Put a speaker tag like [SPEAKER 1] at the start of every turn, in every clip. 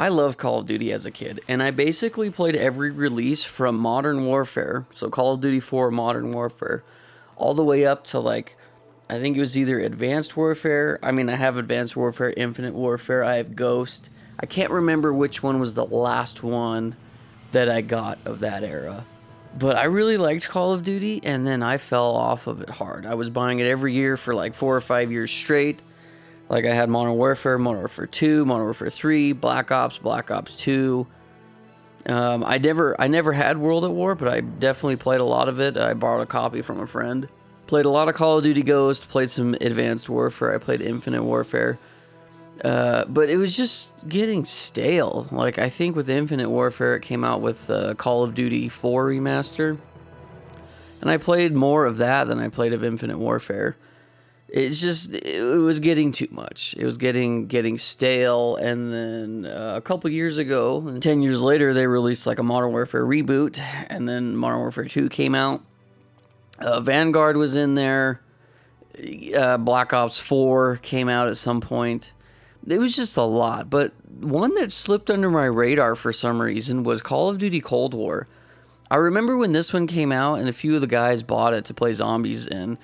[SPEAKER 1] I loved Call of Duty as a kid, and I basically played every release from Modern Warfare, so Call of Duty 4 Modern Warfare, all the way up to, like, I think it was either Advanced Warfare. I mean, I have Advanced Warfare, Infinite Warfare, I have Ghost. I can't remember which one was the last one that I got of that era. But I really liked Call of Duty, and then I fell off of it hard. I was buying it every year for like 4 or 5 years straight. Like, I had Modern Warfare 2, Modern Warfare 3, Black Ops 2. I never had World at War, but I definitely played a lot of it. I borrowed a copy from a friend. Played a lot of Call of Duty Ghost, played some Advanced Warfare, I played Infinite Warfare. But it was just getting stale. Like, I think with Infinite Warfare, it came out with Call of Duty 4 Remaster. And I played more of that than I played of Infinite Warfare. It's just, it was getting too much. It was getting stale. And then a couple years ago, and 10 years later, they released like a Modern Warfare reboot. And then Modern Warfare 2 came out. Vanguard was in there. Black Ops 4 came out at some point. It was just a lot, but one that slipped under my radar for some reason was Call of Duty Cold War. I remember when this one came out and a few of the guys bought it to play zombies in.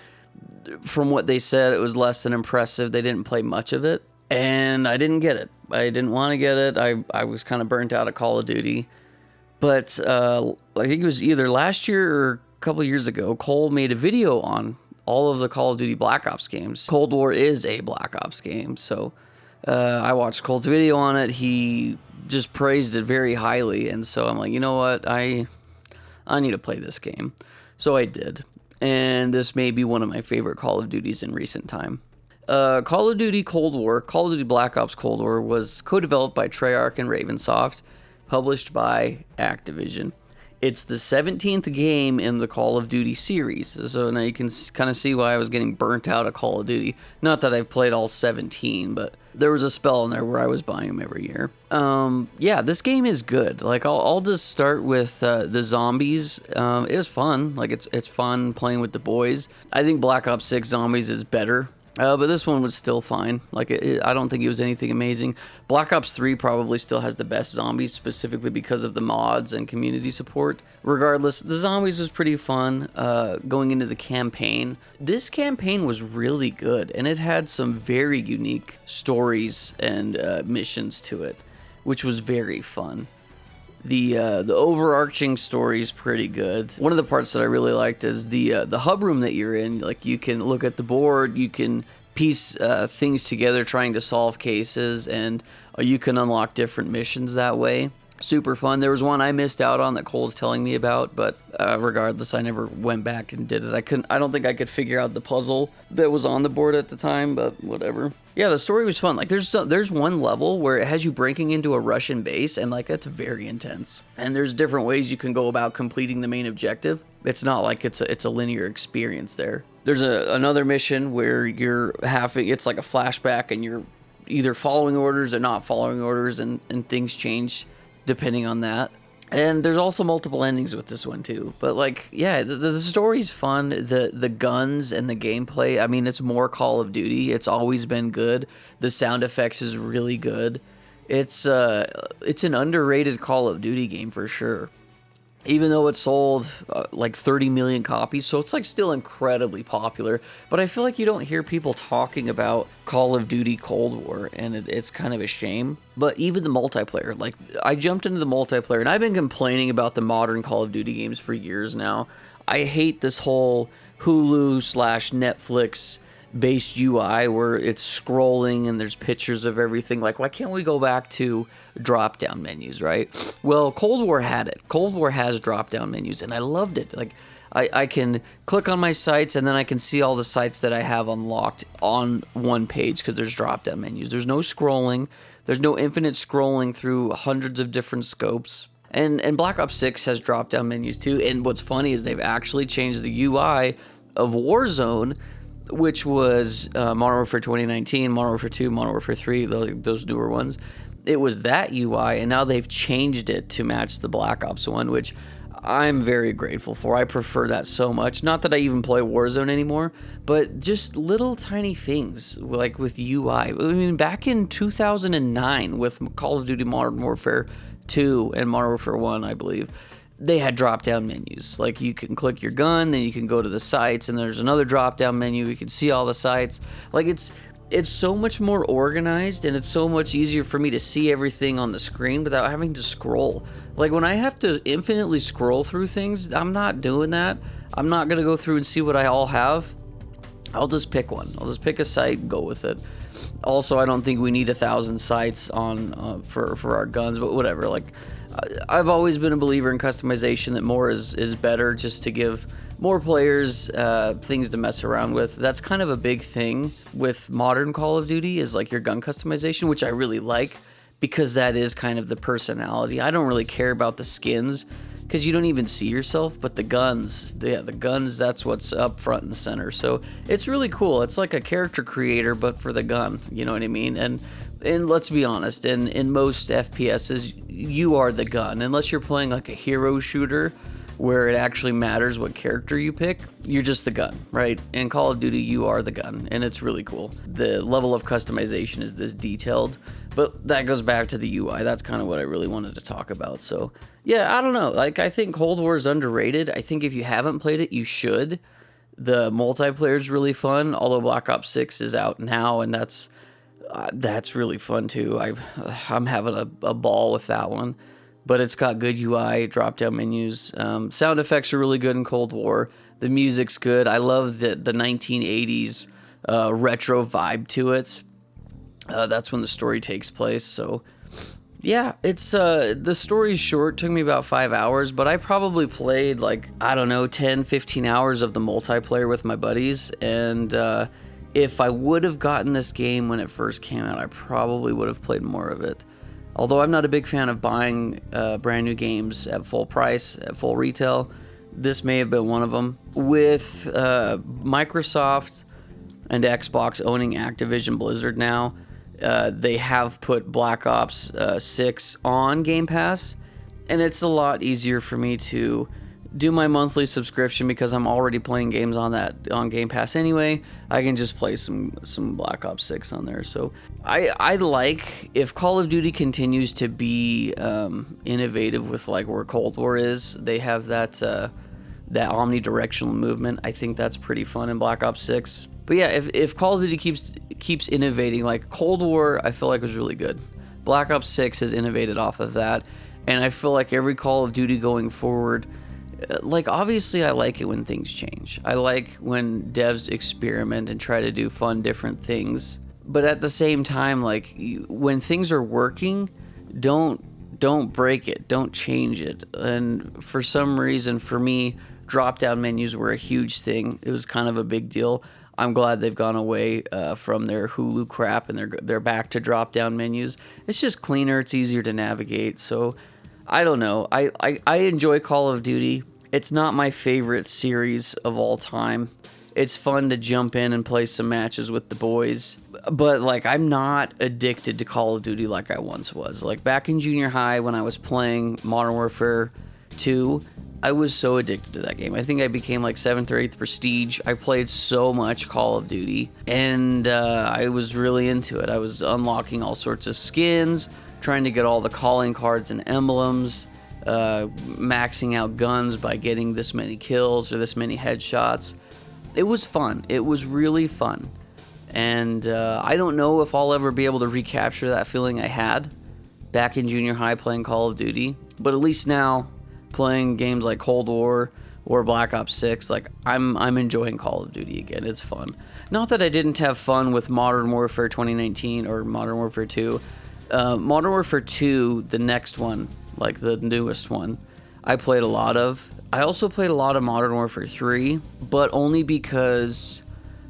[SPEAKER 1] From what they said, it was less than impressive. They didn't play much of it, and I didn't get it. I didn't want to get it. I was kind of burnt out at Call of Duty. But I think it was either last year or a couple years ago, Cole made a video on all of the Call of Duty Black Ops games. Cold War is a Black Ops game, so... I watched Cole's video on it. He just praised it very highly, and so I'm like, you know what? I need to play this game. So I did, and this may be one of my favorite Call of Duties in recent time. Call of Duty Cold War, Call of Duty Black Ops Cold War was co-developed by Treyarch and Ravensoft, published by Activision. It's the 17th game in the Call of Duty series, so now you can kind of see why I was getting burnt out of Call of Duty. Not that I've played all 17, but there was a spell in there where I was buying them every year. Yeah, this game is good. Like, I'll just start with the zombies. It was fun. Like, it's fun playing with the boys. I think Black Ops 6 Zombies is better. But this one was still fine. Like, I don't think it was anything amazing. Black Ops 3 probably still has the best zombies, specifically because of the mods and community support. Regardless, the zombies was pretty fun. Going into the campaign, this campaign was really good, and it had some very unique stories and missions to it, which was very fun. The overarching story is pretty good. One of the parts that I really liked is the hub room that you're in. Like, you can look at the board, you can piece things together trying to solve cases, and you can unlock different missions that way. Super fun. There was one I missed out on that Cole's telling me about, but regardless, I never went back and did it. I don't think I could figure out the puzzle that was on the board at the time, but whatever. Yeah, the story was fun. Like, there's one level where it has you breaking into a Russian base, and like, that's very intense. And there's different ways you can go about completing the main objective. It's not like it's a linear experience there. There's another mission where it's like a flashback, and you're either following orders or not following orders, and things change depending on that. And there's also multiple endings with this one too. But like, yeah, the story's fun. The guns and the gameplay, I mean, it's more Call of Duty. It's always been good. The sound effects is really good. It's an underrated Call of Duty game for sure. Even though it sold like 30 million copies, so it's like still incredibly popular. But I feel like you don't hear people talking about Call of Duty Cold War, and it's kind of a shame. But even the multiplayer, like, I jumped into the multiplayer, and I've been complaining about the modern Call of Duty games for years now. I hate this whole Hulu/Netflix based UI where it's scrolling and there's pictures of everything. Like, why can't we go back to drop down menus, right? Well, Cold War had it. Cold War has drop down menus, and I loved it. Like, I can click on my sites, and then I can see all the sites that I have unlocked on one page because there's drop down menus. There's no scrolling. There's no infinite scrolling through hundreds of different scopes. And Black Ops 6 has drop down menus too. And what's funny is they've actually changed the UI of Warzone, which was Modern Warfare 2019, Modern Warfare 2, Modern Warfare 3, those newer ones. It was that UI, and now they've changed it to match the Black Ops one, which I'm very grateful for. I prefer that so much. Not that I even play Warzone anymore, but just little tiny things like with UI. I mean, back in 2009 with Call of Duty Modern Warfare 2 and Modern Warfare 1, I believe, they had drop-down menus. Like, you can click your gun, then you can go to the sites, and there's another drop-down menu. You can see all the sites. Like, it's so much more organized, and it's so much easier for me to see everything on the screen without having to scroll. Like, when I have to infinitely scroll through things, I'm not doing that. I'm not going to go through and see what I all have. I'll just pick one. I'll just pick a site and go with it. Also, I don't think we need 1,000 sites on for our guns, but whatever. Like, I've always been a believer in customization, that more is better, just to give more players things to mess around with. That's kind of a big thing with modern Call of Duty, is like your gun customization, which I really like, because that is kind of the personality. I don't really care about the skins, because you don't even see yourself, but the guns, the guns, that's what's up front and center. So it's really cool. It's like a character creator, but for the gun, you know what I mean? And let's be honest, in most FPSs, you are the gun. Unless you're playing like a hero shooter where it actually matters what character you pick, you're just the gun, right? In Call of Duty, you are the gun, and it's really cool. The level of customization is this detailed, but that goes back to the UI. That's kind of what I really wanted to talk about. So yeah, I don't know. Like, I think Cold War is underrated. I think if you haven't played it, you should. The multiplayer is really fun, although Black Ops 6 is out now, and that's really fun too. I'm having a ball with that one. But it's got good UI, drop-down menus. Sound effects are really good in Cold War. The music's good. I love the 1980s retro vibe to it. That's when the story takes place. So, yeah, it's the story's short. Took me about 5 hours, but I probably played, like, I don't know, 10, 15 hours of the multiplayer with my buddies. And if I would have gotten this game when it first came out, I probably would have played more of it. Although I'm not a big fan of buying brand new games at full price, at full retail, this may have been one of them. With Microsoft and Xbox owning Activision Blizzard now, they have put Black Ops 6 on Game Pass, and it's a lot easier for me to do my monthly subscription because I'm already playing games on Game Pass anyway. I can just play some Black Ops 6 on there. So I like, if Call of Duty continues to be innovative with like where Cold War is, they have that omnidirectional movement. I think that's pretty fun in Black Ops 6. But yeah, if Call of Duty keeps innovating, like Cold War, I feel like was really good. Black Ops 6 has innovated off of that, and I feel like every Call of Duty going forward, like, obviously I like it when things change. I like when devs experiment and try to do fun, different things. But at the same time, like, when things are working, don't break it. Don't change it. And for some reason, for me, drop-down menus were a huge thing. It was kind of a big deal. I'm glad they've gone away from their Hulu crap, and they're back to drop-down menus. It's just cleaner. It's easier to navigate. So I don't know. I enjoy Call of Duty. It's not my favorite series of all time. It's fun to jump in and play some matches with the boys. But, like, I'm not addicted to Call of Duty like I once was. Like, back in junior high when I was playing Modern Warfare 2, I was so addicted to that game. I think I became, like, 7th or 8th Prestige. I played so much Call of Duty, and I was really into it. I was unlocking all sorts of skins, trying to get all the calling cards and emblems, maxing out guns by getting this many kills or this many headshots. It was fun. It was really fun. And I don't know if I'll ever be able to recapture that feeling I had back in junior high playing Call of Duty. But at least now, playing games like Cold War or Black Ops 6, like, I'm enjoying Call of Duty again. It's fun. Not that I didn't have fun with Modern Warfare 2019 or Modern Warfare 2. Modern Warfare 2, the next one, like the newest one, I played a lot of. I also played a lot of Modern Warfare 3, but only because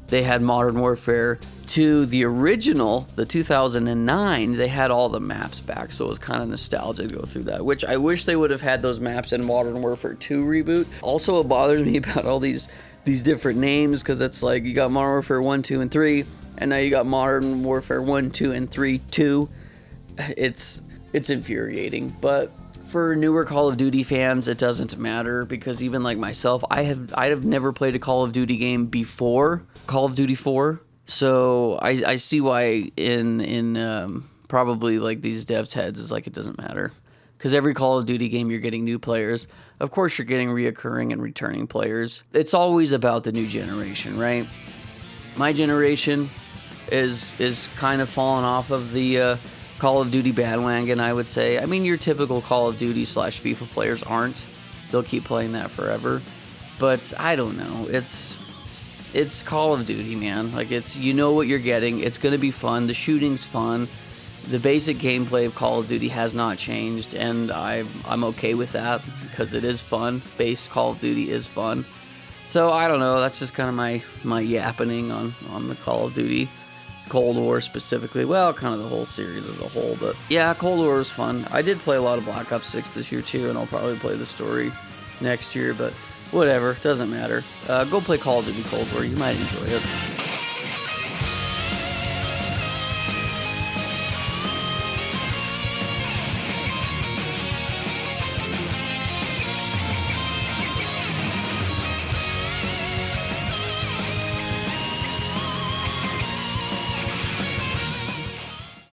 [SPEAKER 1] they had Modern Warfare 2, the original, the 2009, they had all the maps back, so it was kind of nostalgic to go through that, which I wish they would have had those maps in Modern Warfare 2 reboot. Also, it bothers me about all these different names, because it's like, you got Modern Warfare 1, 2, and 3, and now you got Modern Warfare 1, 2, and 3, 2. It's infuriating, but For newer Call of Duty fans, it doesn't matter, because even like myself, I have never played a Call of Duty game before Call of Duty 4. So I see why in probably like these devs' heads is like it doesn't matter. Because every Call of Duty game, you're getting new players. Of course, you're getting reoccurring and returning players. It's always about the new generation, right? My generation is kind of falling off of the Call of Duty bandwagon, I would say. I mean, your typical Call of Duty / FIFA players aren't. They'll keep playing that forever. But I don't know. It's Call of Duty, man. Like, you know what you're getting. It's going to be fun. The shooting's fun. The basic gameplay of Call of Duty has not changed, and I'm okay with that because it is fun. Base Call of Duty is fun. So I don't know. That's just kind of my yappening on the Call of Duty Cold War specifically. Well, kind of the whole series as a whole. But yeah, Cold War was fun. I did play a lot of Black Ops 6 this year too, and I'll probably play the story next year. But whatever, doesn't matter. Go play Call of Duty Cold War. You might enjoy it.